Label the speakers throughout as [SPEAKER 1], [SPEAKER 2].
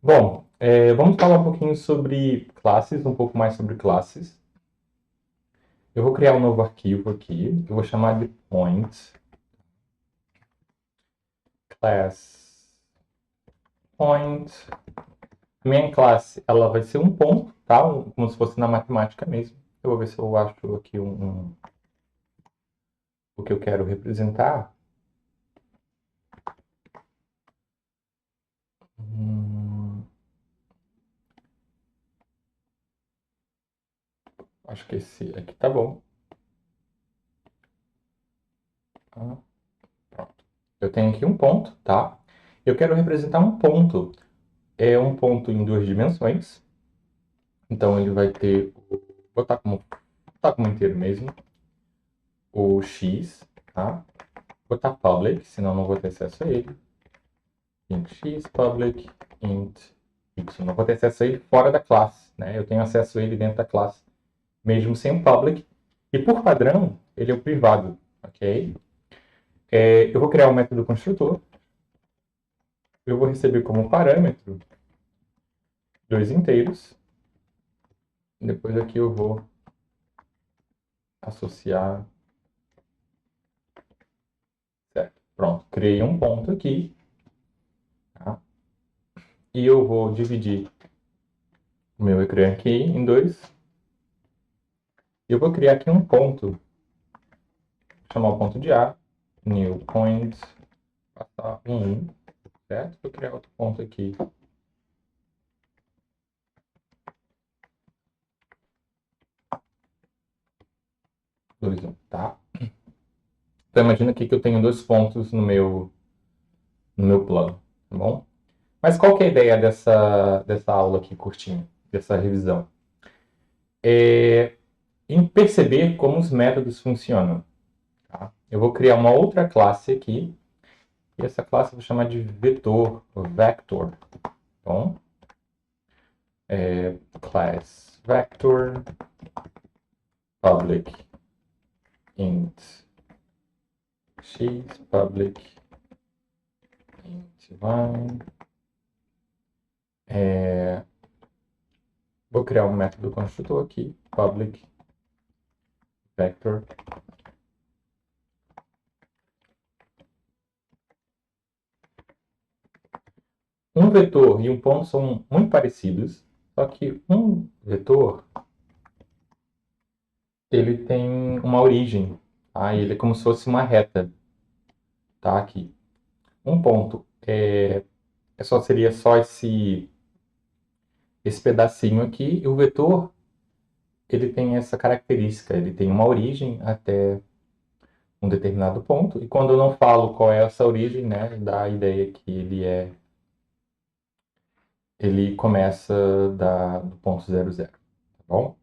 [SPEAKER 1] Bom, vamos falar um pouquinho sobre classes, um pouco mais sobre classes. Eu vou criar um novo arquivo aqui, eu vou chamar de point class point. A minha classe, ela vai ser um ponto, tá? Como se fosse na matemática mesmo. Eu vou ver se eu acho aqui o que eu quero representar. Acho que esse aqui tá bom. Ah, pronto. Eu tenho aqui um ponto, tá? Eu quero representar um ponto. É um ponto em duas dimensões. Então ele vai ter, vou botar como inteiro mesmo, o x, tá? Vou botar public, senão não vou ter acesso a ele. Int x, public, int y. Não vou ter acesso a ele fora da classe, né? Eu tenho acesso a ele dentro da classe, mesmo sem o public. E por padrão, ele é o privado, ok? Eu vou criar um método construtor. Eu vou receber como parâmetro dois inteiros. Depois aqui eu vou associar. Certo. Pronto, criei um ponto aqui. Tá? E eu vou dividir o meu ecrã aqui em dois. Eu vou criar aqui um ponto. Vou chamar o ponto de A. New point. Passar um 1. Certo? Vou criar outro ponto aqui. 2, 1. Tá? Então imagina aqui que eu tenho dois pontos no meu plano. Tá bom? Mas qual que é a ideia dessa aula aqui curtinha? Dessa revisão? Em perceber como os métodos funcionam. Tá? Eu vou criar uma outra classe aqui. E essa classe eu vou chamar de vetor, vector. Então, class vector public int x public int y. Vou criar um método construtor aqui, public vector. Um vetor e um ponto são muito parecidos, só que um vetor ele tem uma origem, tá? Ele é como se fosse uma reta, tá? Aqui. Um ponto seria só esse pedacinho aqui, e o vetor ele tem essa característica, ele tem uma origem até um determinado ponto, e quando eu não falo qual é essa origem, né, dá a ideia que ele começa do ponto 0, 0, tá bom?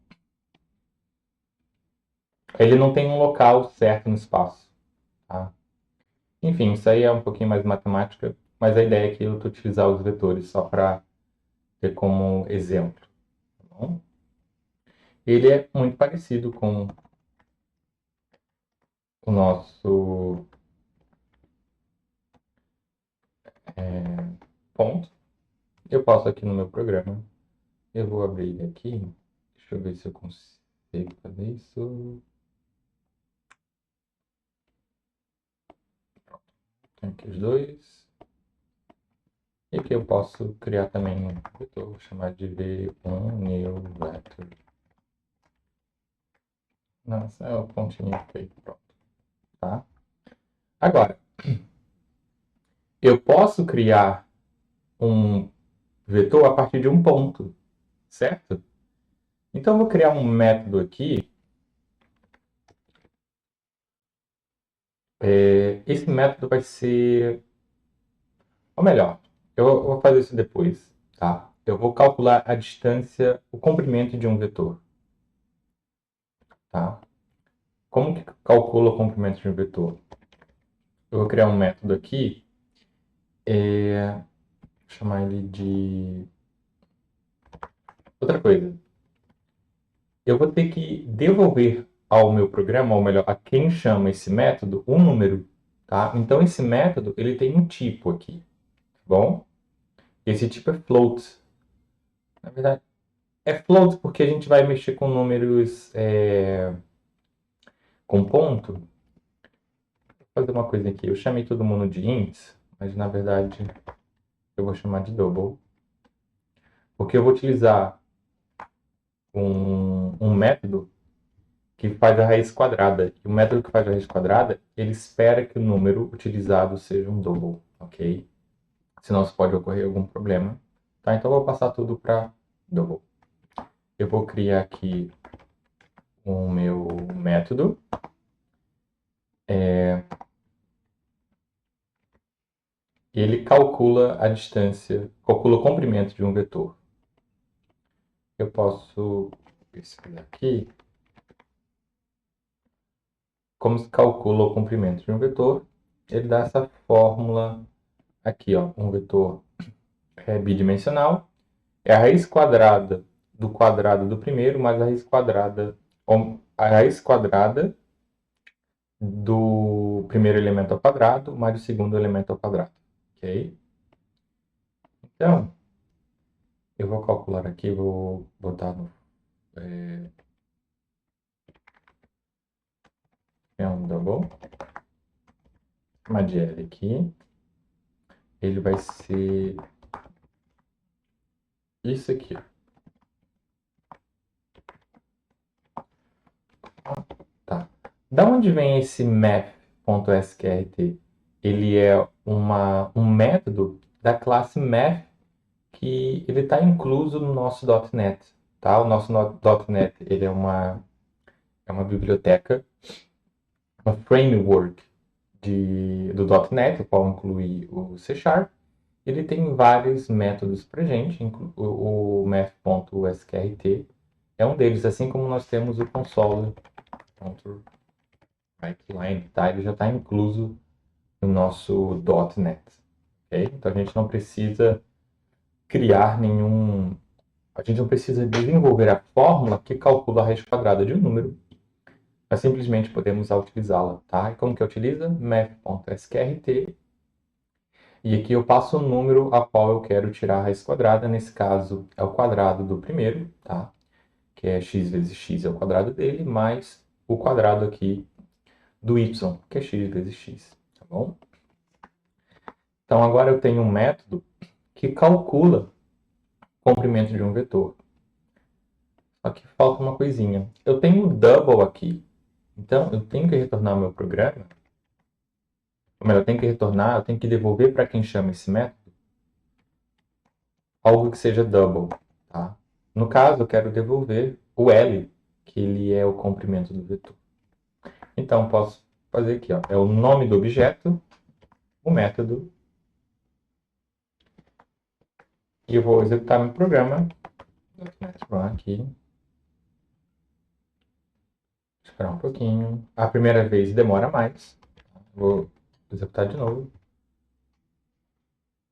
[SPEAKER 1] Ele não tem um local certo no espaço, tá? Enfim, isso aí é um pouquinho mais matemática, mas a ideia aqui é eu utilizar os vetores só para ter como exemplo, tá bom? Ele é muito parecido com o nosso ponto. Eu posso aqui no meu programa, eu vou abrir ele aqui, deixa eu ver se eu consigo fazer isso. Tem aqui os dois. E aqui eu posso criar também um vetor, vou chamar de v1 new vector. Nossa, é o pontinho feito, pronto. Tá? Agora, eu posso criar um vetor a partir de um ponto, certo? Então eu vou criar um método aqui. Esse método vai ser... Ou melhor, eu vou fazer isso depois, tá? Eu vou calcular a distância, o comprimento de um vetor, tá? Como que calcula o comprimento de um vetor? Eu vou criar um método aqui, vou chamar ele de... Outra coisa, eu vou ter que devolver ao meu programa, ou melhor, a quem chama esse método, um número, tá? Então esse método, ele tem um tipo aqui, tá bom? Esse tipo é float. Na verdade, é float porque a gente vai mexer com números com ponto. Vou fazer uma coisa aqui. Eu chamei todo mundo de ints, mas na verdade eu vou chamar de double. Porque eu vou utilizar um método que faz a raiz quadrada. E o método que faz a raiz quadrada, ele espera que o número utilizado seja um double, ok? Senão pode ocorrer algum problema. Tá, então eu vou passar tudo para double. Eu vou criar aqui o meu método. Ele calcula a distância, calcula o comprimento de um vetor. Eu posso pesquisar aqui como se calcula o comprimento de um vetor. Ele dá essa fórmula aqui, ó, um vetor bidimensional. É a raiz quadrada do primeiro mais a raiz quadrada do primeiro elemento ao quadrado mais o segundo elemento ao quadrado, ok? Então, eu vou calcular aqui, vou botar no um double, uma DL aqui, ele vai ser isso aqui, tá? Da onde vem esse math.sqrt? Ele é um método da classe math que ele está incluso no nosso .NET, tá? O nosso .NET ele é uma biblioteca, uma framework do .NET, o qual inclui o C Sharp. Ele tem vários métodos para gente, o math.sqrt é um deles, assim como nós temos o console.writeline, tá? Ele já está incluso no nosso .NET, ok? Então a gente não precisa criar nenhum... A gente não precisa desenvolver a fórmula que calcula a raiz quadrada de um número, mas simplesmente podemos utilizá-la, tá? E como que utiliza? math.sqrt. E aqui eu passo o número a qual eu quero tirar a raiz quadrada. Nesse caso, é o quadrado do primeiro, tá? Que é x vezes x é o quadrado dele, mais o quadrado aqui do y, que é x vezes x, tá bom? Então, agora eu tenho um método que calcula o comprimento de um vetor. Só que falta uma coisinha. Eu tenho o double aqui. Então, eu tenho que retornar o meu programa. Ou melhor, eu tenho que retornar, eu tenho que devolver para quem chama esse método algo que seja double, tá? No caso, eu quero devolver o L, que ele é o comprimento do vetor. Então, posso fazer aqui, ó, é o nome do objeto, o método, e eu vou executar meu programa. Run aqui. Esperar um pouquinho. A primeira vez demora mais. Vou executar de novo.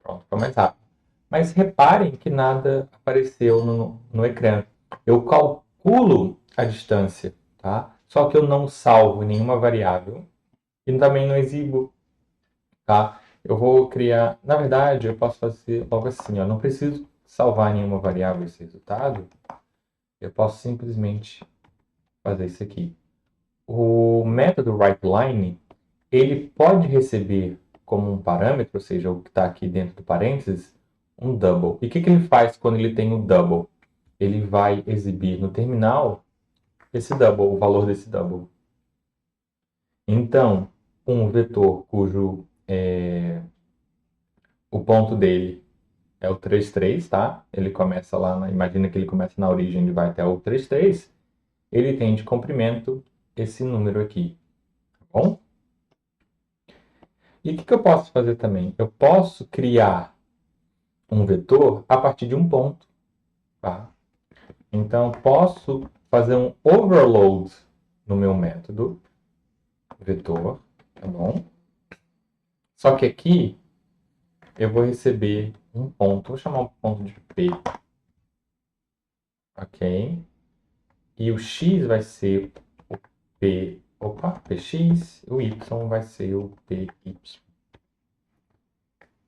[SPEAKER 1] Pronto, foi mais rápido. Mas reparem que nada apareceu no ecrã. Eu calculo a distância, tá? Só que eu não salvo nenhuma variável e também não exibo, tá? Eu vou criar... Na verdade, eu posso fazer logo assim, ó. Não preciso salvar nenhuma variável esse resultado. Eu posso simplesmente fazer isso aqui. O método writeLine, ele pode receber como um parâmetro, ou seja, o que está aqui dentro do parênteses, um double. E o que ele faz quando ele tem o double? Ele vai exibir no terminal esse double, o valor desse double. Então, um vetor cujo o ponto dele é o 33, tá? Ele começa lá, imagina que ele começa na origem e vai até o 33. Ele tem de comprimento esse número aqui, tá bom? E o que eu posso fazer também? Eu posso criar um vetor a partir de um ponto, tá? Então, posso fazer um overload no meu método vetor, tá bom? Só que aqui eu vou receber um ponto, vou chamar um ponto de P, ok? E o x vai ser o px, o y vai ser o py.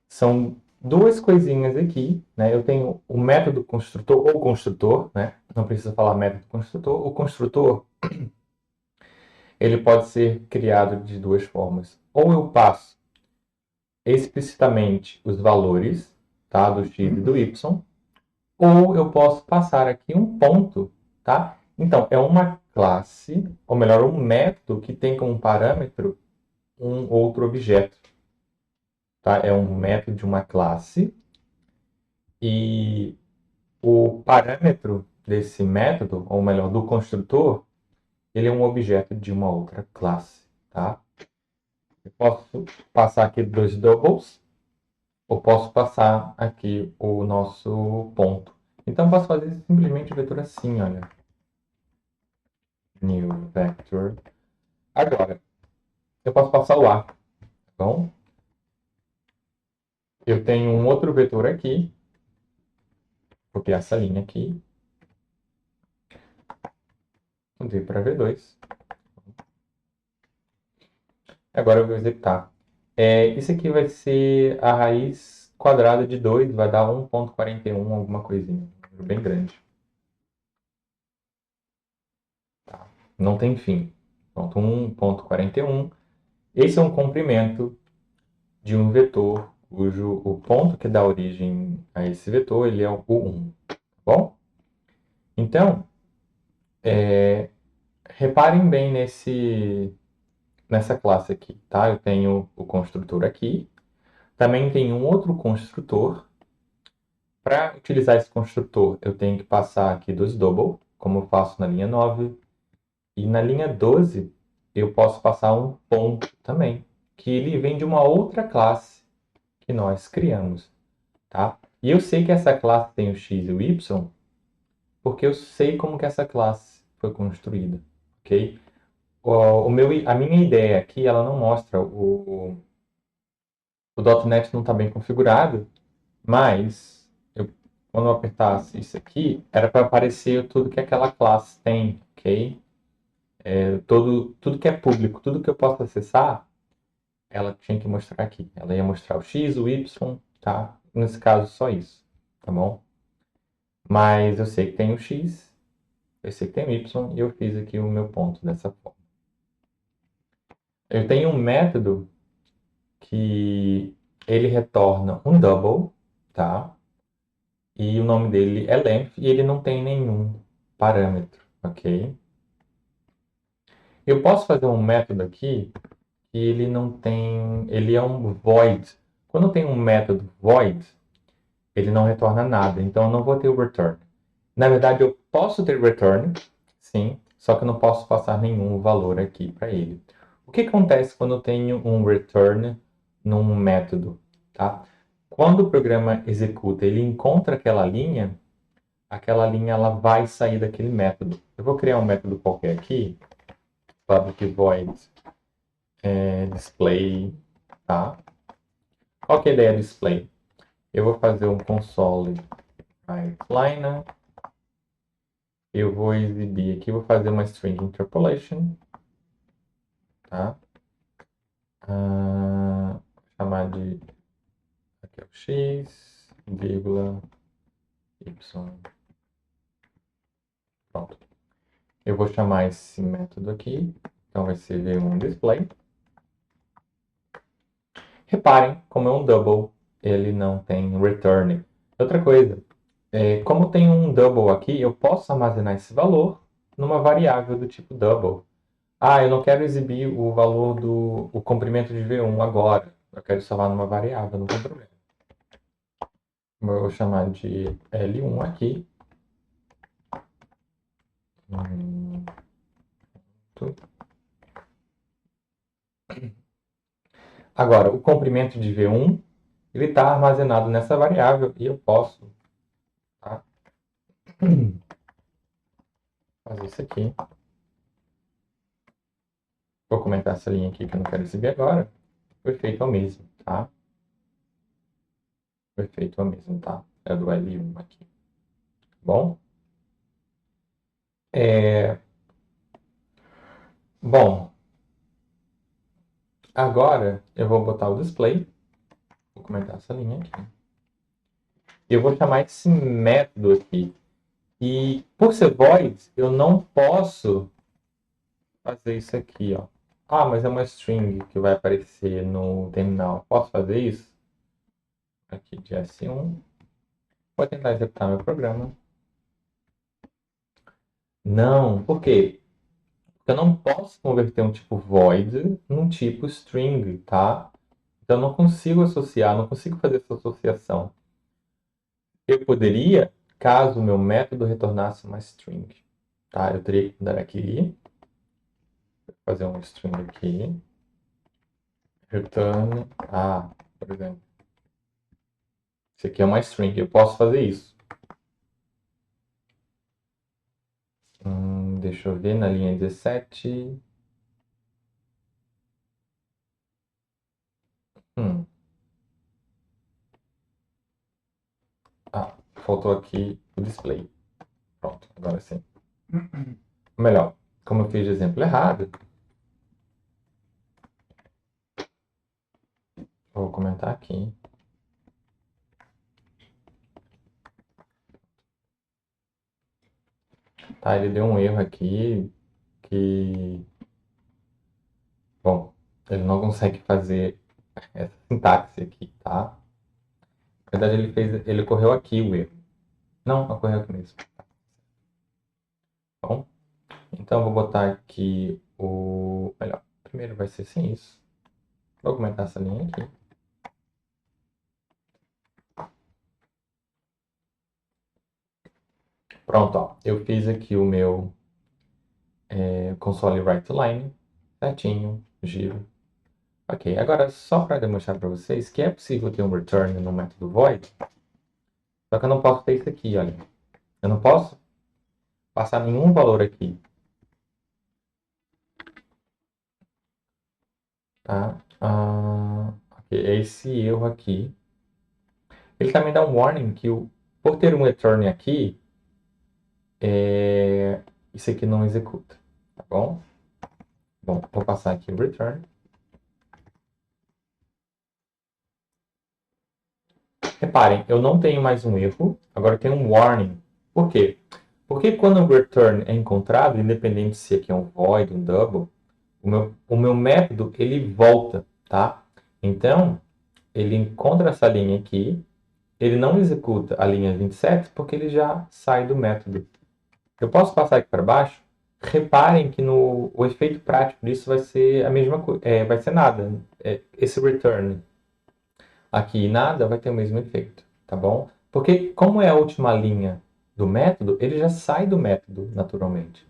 [SPEAKER 1] São duas coisinhas aqui, né? Eu tenho o método construtor ou construtor, né? Não precisa falar método construtor. O construtor, ele pode ser criado de duas formas. Ou eu passo explicitamente os valores, tá? Do x e do y, ou eu posso passar aqui um ponto, tá? Então, é uma classe, ou melhor, um método que tem como parâmetro um outro objeto, tá? É um método de uma classe e o parâmetro desse método, ou melhor, do construtor, ele é um objeto de uma outra classe, tá? Eu posso passar aqui dois doubles, ou posso passar aqui o nosso ponto. Então, eu posso fazer simplesmente o vetor assim, olha. New vector. Agora, eu posso passar o A, tá bom? Eu tenho um outro vetor aqui. Vou copiar essa linha aqui. Mudei para V2. Agora eu vou executar. Isso aqui vai ser a raiz quadrada de 2, vai dar 1,41, alguma coisinha. Um número bem grande. Tá. Não tem fim. Pronto, 1,41. Esse é um comprimento de um vetor cujo o ponto que dá origem a esse vetor ele é o 1. Tá bom? Então, reparem bem nessa classe aqui, tá? Eu tenho o construtor aqui. Também tem um outro construtor. Para utilizar esse construtor, eu tenho que passar aqui dos double, como eu faço na linha 9. E na linha 12, eu posso passar um ponto também, que ele vem de uma outra classe que nós criamos, tá? E eu sei que essa classe tem o x e o y, porque eu sei como que essa classe foi construída, ok? A minha ideia aqui, ela não mostra o .NET não está bem configurado, mas quando eu apertasse isso aqui, era para aparecer tudo que aquela classe tem, ok? Tudo que é público, tudo que eu posso acessar, ela tinha que mostrar aqui. Ela ia mostrar o X, o Y, tá? Nesse caso, só isso, tá bom? Mas eu sei que tem o X, eu sei que tem o Y, e eu fiz aqui o meu ponto dessa forma. Eu tenho um método que ele retorna um double, tá? E o nome dele é length e ele não tem nenhum parâmetro, ok? Eu posso fazer um método aqui que ele não tem, ele é um void. Quando tem um método void, ele não retorna nada, então eu não vou ter o return. Na verdade, eu posso ter return, sim, só que eu não posso passar nenhum valor aqui para ele. O que acontece quando eu tenho um return num método, tá? Quando o programa executa, ele encontra aquela linha ela vai sair daquele método. Eu vou criar um método qualquer aqui, public void display, tá? Qual que é a ideia do display? Eu vou fazer um console writeLiner. Eu vou exibir aqui, vou fazer uma string interpolation, tá? Vou chamar de aqui é o x, vírgula, y. Pronto. Eu vou chamar esse método aqui, então vai ser v1 display. Reparem, como é um double, ele não tem return. Outra coisa, como tem um double aqui, eu posso armazenar esse valor numa variável do tipo double. Ah, eu não quero exibir o valor o comprimento de V1 agora. Eu quero salvar numa variável, não tem problema. Eu vou chamar de L1 aqui. Agora, o comprimento de V1, ele está armazenado nessa variável e eu posso, tá, fazer isso aqui. Vou comentar essa linha aqui que eu não quero exibir agora. O efeito é o mesmo, tá? O efeito é o mesmo, tá? É do L1 aqui. Bom? Bom, agora eu vou botar o display. Vou comentar essa linha aqui. Eu vou chamar esse método aqui. E por ser void, eu não posso fazer isso aqui, ó. Ah, mas é uma string que vai aparecer no terminal. Posso fazer isso? Aqui de S1. Vou tentar executar meu programa. Não, por quê? Porque eu não posso converter um tipo void num tipo string, tá? Então eu não consigo associar, não consigo fazer essa associação. Eu poderia, caso o meu método retornasse uma string, tá? Eu teria que mudar aqui, fazer um string aqui, return, por exemplo, isso aqui é uma string, eu posso fazer isso. Deixa eu ver na linha 17. Faltou aqui o display. Pronto, agora sim. Melhor, como eu fiz de exemplo errado, vou comentar aqui. Tá, ele deu um erro aqui que... Bom, ele não consegue fazer essa sintaxe aqui, tá? Na verdade, ele correu aqui o erro. Não, ocorreu aqui mesmo. Bom, então eu vou botar aqui o... Melhor, primeiro vai ser sem isso. Vou aumentar essa linha aqui. Pronto, ó. Eu fiz aqui o meu console write line, certinho, giro. Ok, agora só para demonstrar para vocês que é possível ter um return no método void, só que eu não posso ter isso aqui, olha. Eu não posso passar nenhum valor aqui, tá? Ok, é esse erro aqui. Ele também dá um warning que por ter um return aqui, isso aqui não executa, tá bom? Bom, vou passar aqui o return. Reparem, eu não tenho mais um erro, agora eu tenho um warning. Por quê? Porque quando o return é encontrado, independente se aqui é um void, um double, o meu método, ele volta, tá? Então, ele encontra essa linha aqui, ele não executa a linha 27 porque ele já sai do método. Eu posso passar aqui para baixo? Reparem que o efeito prático disso vai ser a mesma coisa, vai ser nada. Esse return aqui nada vai ter o mesmo efeito, tá bom? Porque como é a última linha do método, ele já sai do método naturalmente.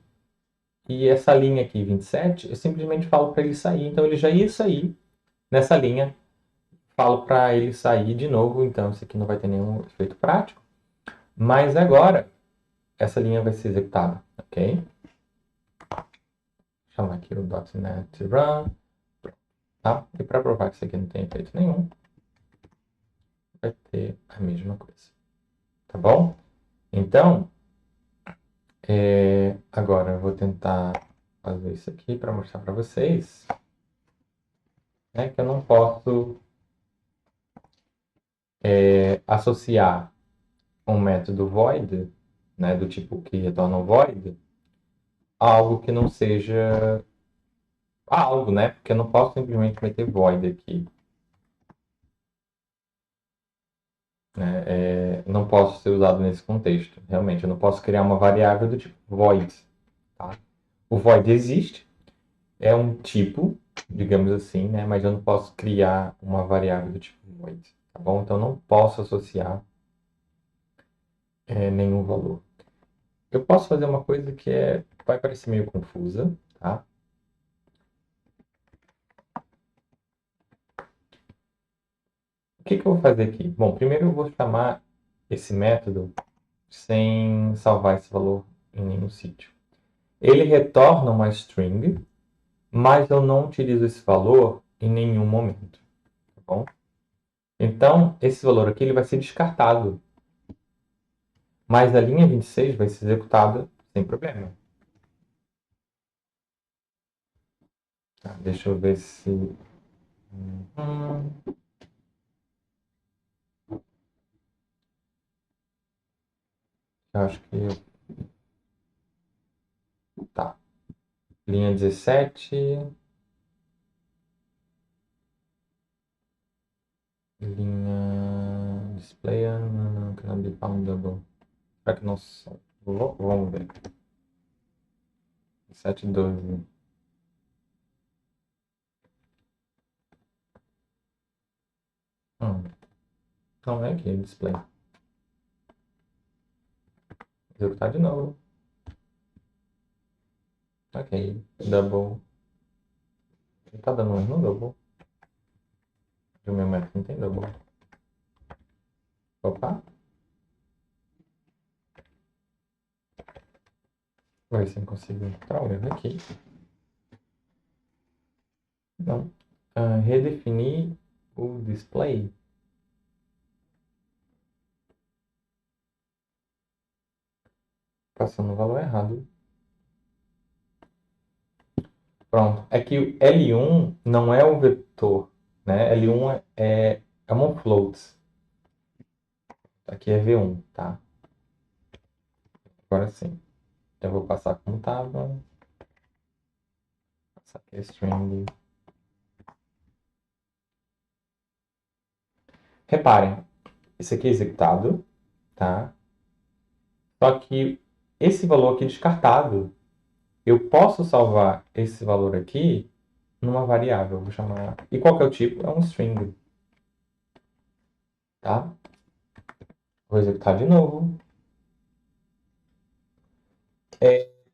[SPEAKER 1] E essa linha aqui, 27, eu simplesmente falo para ele sair. Então ele já ia sair nessa linha. Falo para ele sair de novo. Então isso aqui não vai ter nenhum efeito prático. Mas agora, essa linha vai ser executada. Ok? Vou chamar aqui o .NET Run. Tá? E para provar que isso aqui não tem efeito nenhum, vai ter a mesma coisa. Tá bom? Então, agora eu vou tentar fazer isso aqui para mostrar para vocês, né, que eu não posso associar um método void, né, do tipo que retorna um void, a algo que não seja algo, né? Porque eu não posso simplesmente meter void aqui. Né? Não posso ser usado nesse contexto. Realmente, eu não posso criar uma variável do tipo void. Tá? O void existe, é um tipo, digamos assim, né? Mas eu não posso criar uma variável do tipo void. Tá bom? Então, eu não posso associar nenhum valor. Eu posso fazer uma coisa que vai parecer meio confusa, tá? O que eu vou fazer aqui? Bom, primeiro eu vou chamar esse método sem salvar esse valor em nenhum sítio. Ele retorna uma string, mas eu não utilizo esse valor em nenhum momento, tá bom? Então, esse valor aqui ele vai ser descartado, mas a linha 26 vai ser executada sem problema. Tá, deixa eu ver se... Eu acho que... Tá. Linha 17. Linha... Display... Cannot be boundable. Será que não... Vamos ver. 712. Não é aqui, display. Executar de novo. Ok. Double. Ele tá dando um erro no double. O meu método não tem double. Opa. Vou ver se eu consigo encontrar o erro aqui. Não. Redefinir o display. Passando o valor errado. Pronto. É que o L1 não é um vetor, né? L1 é uma float. Aqui é V1, tá? Agora sim. Eu vou passar como estava. Passar aqui a string. Reparem, isso aqui é executado, tá? Só que esse valor aqui descartado, eu posso salvar esse valor aqui numa variável. Vou chamar... E qual que é o tipo? É um string, tá? Vou executar de novo.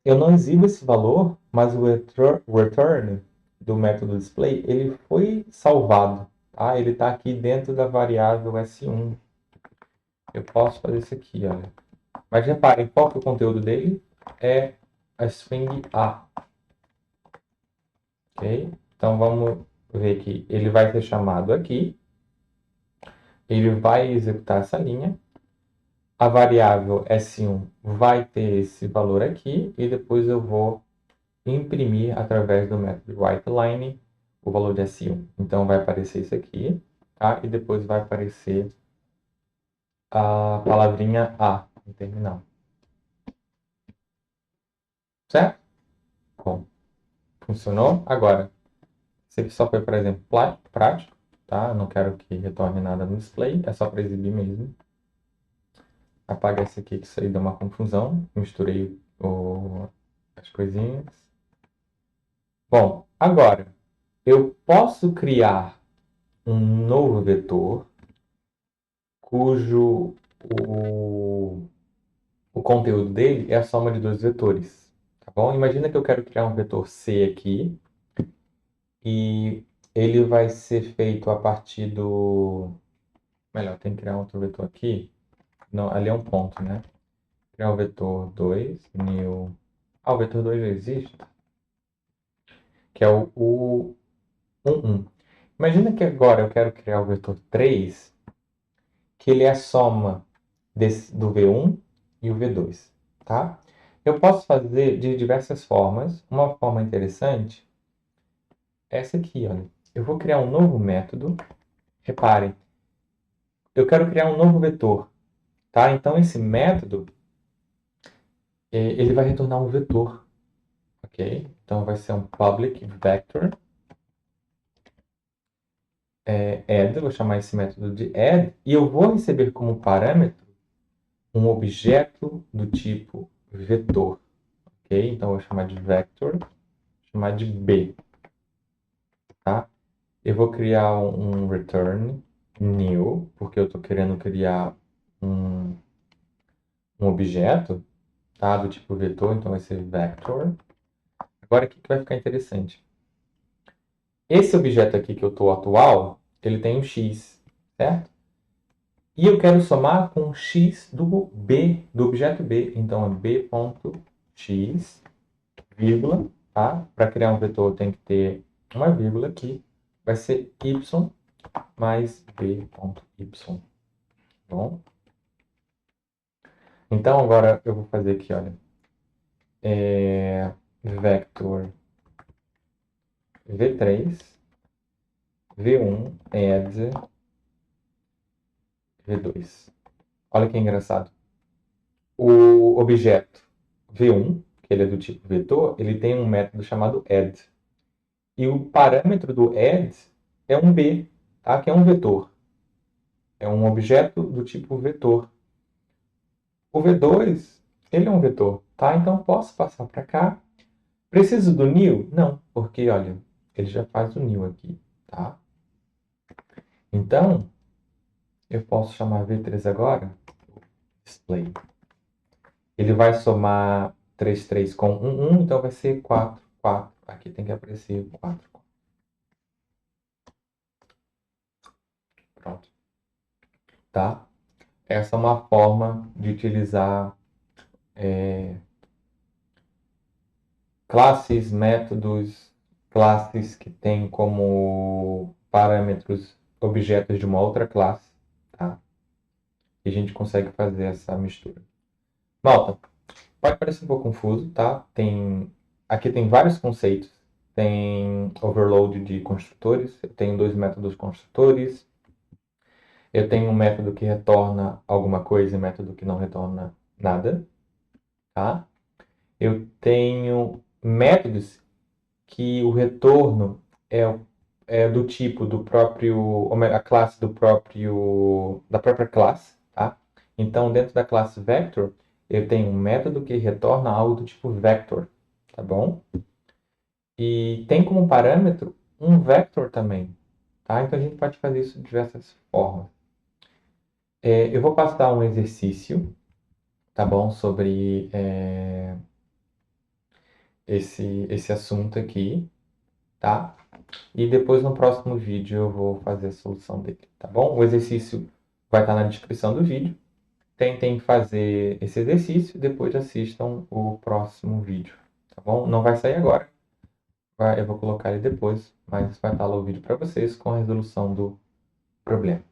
[SPEAKER 1] Eu não exibo esse valor, mas o return do método display, ele foi salvado, tá? Ele está aqui dentro da variável S1. Eu posso fazer isso aqui, olha. Mas reparem, qual que é o conteúdo dele? É a string A. Ok? Então vamos ver que ele vai ser chamado aqui. Ele vai executar essa linha. A variável S1 vai ter esse valor aqui. E depois eu vou imprimir através do método writeLine o valor de S1. Então vai aparecer isso aqui. Tá? E depois vai aparecer a palavrinha A no terminal. Certo? Bom, funcionou. Agora, esse aqui só foi, por exemplo, prático, tá? Eu não quero que retorne nada no display, é só para exibir mesmo. Apaga esse aqui, que isso aí deu uma confusão. Misturei as coisinhas. Bom, agora, eu posso criar um novo vetor cujo o conteúdo dele é a soma de dois vetores, tá bom? Imagina que eu quero criar um vetor C aqui, e ele vai ser feito a partir do... Melhor, tem que criar outro vetor aqui. Não, ali é um ponto, né? Criar o vetor 2, new... Ah, o vetor 2 já existe, que é o 1. Imagina que agora eu quero criar o vetor 3, que ele é a soma do V1 e o V2, tá? Eu posso fazer de diversas formas. Uma forma interessante é essa aqui, olha. Eu vou criar um novo método. Reparem, eu quero criar um novo vetor, tá? Então esse método, ele vai retornar um vetor, ok? Então vai ser um public vector add, vou chamar esse método de add, e eu vou receber como parâmetro um objeto do tipo vetor, ok? Então eu vou chamar de vector, vou chamar de b, tá? Eu vou criar um return new, porque eu estou querendo criar um objeto, tá? Do tipo vetor, então vai ser vector. Agora, o que vai ficar interessante? Esse objeto aqui que eu estou atual, ele tem um x, certo? E eu quero somar com o x do b, do objeto b. Então, é b.x, vírgula, tá? Para criar um vetor tem que ter uma vírgula aqui. Vai ser y mais b.y. Bom? Então, agora eu vou fazer aqui, olha. Vector v3, v1, add v2. Olha que engraçado. O objeto V1, que ele é do tipo vetor, ele tem um método chamado add. E o parâmetro do add é um B, tá? Que é um vetor. É um objeto do tipo vetor. O V2, ele é um vetor, tá? Então posso passar para cá. Preciso do new? Não, porque olha, ele já faz o new aqui, tá? Então, eu posso chamar V3 agora, display. Ele vai somar 3 3 com 1 1, então vai ser 4 4. Aqui tem que aparecer 4. Pronto, tá? Essa é uma forma de utilizar classes, métodos, classes que têm como parâmetros objetos de uma outra classe, tá? E a gente consegue fazer essa mistura. Malta, pode parecer um pouco confuso, tá? Aqui tem vários conceitos. Tem overload de construtores, eu tenho dois métodos construtores, eu tenho um método que retorna alguma coisa e um método que não retorna nada, tá? Eu tenho métodos que o retorno é do tipo do próprio, ou melhor, a classe da própria classe, tá? Então, dentro da classe vector, eu tenho um método que retorna algo do tipo vector, tá bom? E tem como parâmetro um vector também, tá? Então, a gente pode fazer isso de diversas formas. Eu vou passar um exercício, tá bom? Sobre esse assunto aqui, tá? E depois no próximo vídeo eu vou fazer a solução dele, tá bom? O exercício vai estar na descrição do vídeo. Tentem fazer esse exercício e depois assistam o próximo vídeo, tá bom? Não vai sair agora, eu vou colocar ele depois, mas vai estar lá o vídeo para vocês com a resolução do problema.